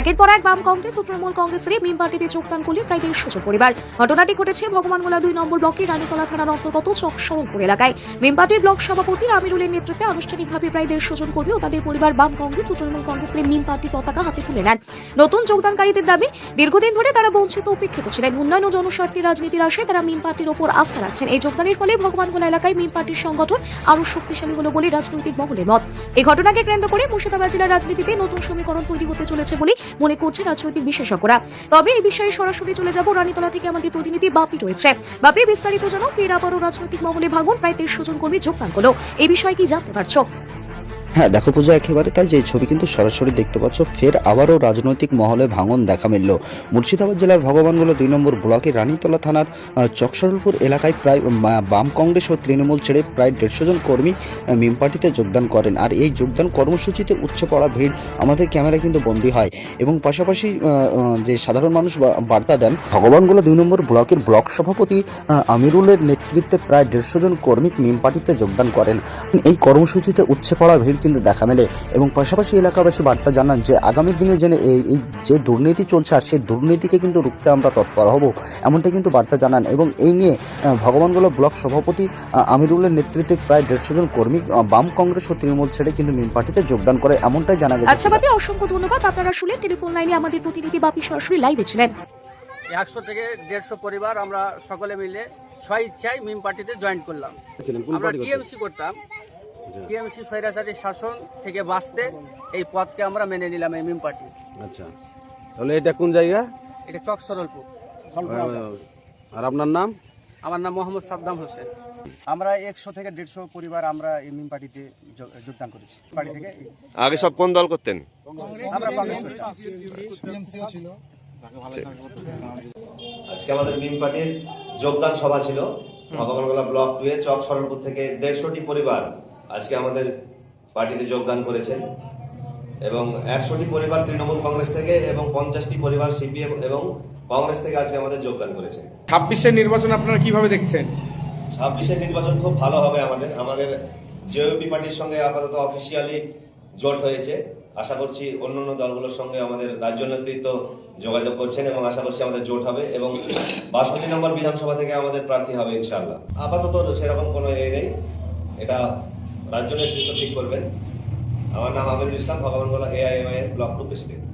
একের পর এক বাম কংগ্রেস ও তৃণমূল কংগ্রেসের মিম পার্টিতে যোগদান করলে প্রায় 150 পরিবার। ঘটনাটি ঘটেছে ভগবানগোলা 2 নম্বর ব্লকের রানীতলা থানার অন্তর্গত চকশরণপুর এলাকায়। মিম পার্টির ব্লক সভাপতি আমিরুলের নেতৃত্বে আনুষ্ঠানিকভাবে প্রায় 150 জন কর্মী ও তাদের পরিবার বাম কংগ্রেস ও তৃণমূল কংগ্রেসের মিম পার্টির পতাকা হাতে তুলে নেন। নতুন যোগদানকারীদের দাবি, দীর্ঘদিন ধরে তারা বঞ্চিত উপেক্ষিত ছিলেন। উন্নয়ন ও জনস্বার্থী রাজনীতির আশায় তারা মিম পার্টির ওপর আস্থা রাখছেন। এই যোগদানের ফলে ভগবানগোলা এলাকায় মিম পার্টির সংগঠন আরো শক্তিশালী হলো বলে রাজনৈতিক মহলের মত। এই ঘটনাকে কেন্দ্র করে মুর্শিদাবাদ জেলার রাজনীতিতে নতুন সমীকরণ তৈরি হতে চলেছে বলে মনে করছে রাজনৈতিক বিশেষজ্ঞরা। তবে এই বিষয়ে সরাসরি চলে যাব রানীতলা থেকে আমাদের প্রতিনিধি বাপি রয়েছে। বাপি, বিস্তারিত জানো। ফের আবারও রাজনৈতিক মহলে ভাঙন, প্রায় 150 জন কর্মী যোগদান করলো। এই বিষয়ে কি জানতে পারছো? হ্যাঁ দেখো পূজা, একেবারে তাই। যে ছবি কিন্তু সরাসরি দেখতে পাচ্ছ, ফের আবারও রাজনৈতিক মহলে ভাঙন দেখা মিলল। মুর্শিদাবাদ জেলার ভগবানগোলা 2 নম্বর ব্লকের রানীতলা থানার চকশরণপুর এলাকায় প্রায় বাম কংগ্রেস ও তৃণমূল ছেড়ে প্রায় 150 জন কর্মী মিম পার্টিতে যোগদান করেন। আর এই যোগদান কর্মসূচিতে উপচে পড়া ভিড় আমাদের ক্যামেরায় কিন্তু বন্দী হয় এবং পাশাপাশি যে সাধারণ মানুষ বার্তা দেন। ভগবানগোলা 2 নম্বর ব্লকের ব্লক সভাপতি আমিরুলের নেতৃত্বে প্রায় 150 জন কর্মী মিম পার্টিতে যোগদান করেন। এই কর্মসূচিতে উপচে পড়া ভিড় কিন্তু দেখা মেলে এবং পাশাপাশি এলাকাবাসী বার্তা জানান যে আগামী দিনে যেন এই যে দুর্নীতি চলছে আর সেই দুর্নীতিকে কিন্তু রুখতে আমরা তৎপর হব, এমনটাই কিন্তু বার্তা জানান। এবং এই নিয়ে ভগবানগোলা ব্লক সভাপতি আমিরুলের নেতৃত্বে প্রায় 150 জন কর্মী বাম কংগ্রেস ও তৃণমূল ছেড়ে কিন্তু মিম পার্টিতে যোগদান করে, এমনটাই জানা গেছে। আচ্ছা বাপি, অসংখ্য ধন্যবাদ। আপনারা শুনলেন টেলিফোন লাইনে আমাদের প্রতিনিধি বাপি সরাসরি লাইভে ছিলেন। 100 থেকে 150 পরিবার আমরা সকলে মিলে স্বইচ্ছায় মিম পার্টিতে জয়েন করলাম। আমরা টিএমসি করতাম। টিএমসি স্বৈরাচারী শাসন থেকে বাঁচতে এই পথকে আমরা মেনে নিলাম, এই মিম পার্টি। আচ্ছা, তাহলে এটা কোন জায়গা? এটা চকসরলপুর। আর আপনার নাম? আমার নাম মোহাম্মদ সাদ্দাম হোসেন। আমরা 100 থেকে 150 পরিবার আমরা এই মিম পার্টিতে যোগদান করেছি। পার্টি থেকে আগে সব কোন দল করতেন? আমরা কংগ্রেস করতাম। আজকে আমাদের মিম পার্টির যোগদান সভা ছিল ভগবানগোলা ব্লক 2 এ চকশরণপুর থেকে 150টি পরিবার আজকে আমাদের পার্টিতে যোগদান করেছেন এবং 100টি পরিবার তৃণমূল কংগ্রেস থেকে এবং 50টি পরিবার সিপিএম এবং কংগ্রেস থেকে আজকে আমাদের যোগদান করেছেন। 26-এর নির্বাচন আপনারা কিভাবে দেখছেন? 26-এর নির্বাচন খুব ভালো হবে। আমাদের জেওপি পার্টির সঙ্গে আপাতত অফিসিয়ালি জোট হয়েছে। আশা করছি অন্যান্য দলগুলোর সঙ্গে আমাদের রাজ্য নেতৃত্ব যোগাযোগ করছেন এবং আশা করছি আমাদের জোট হবে এবং 62 নম্বর বিধানসভা থেকে আমাদের প্রার্থী হবে ইনশাআল্লাহ। আপাতত সেরকম কোনো নেই, এটা রাজ্য নেতৃত্ব ঠিক করবেন। আমার নাম আমিরুল ইসলাম, ভগবানগোলা AIMI এর ব্লক 2 প্রেসিডেন্ট।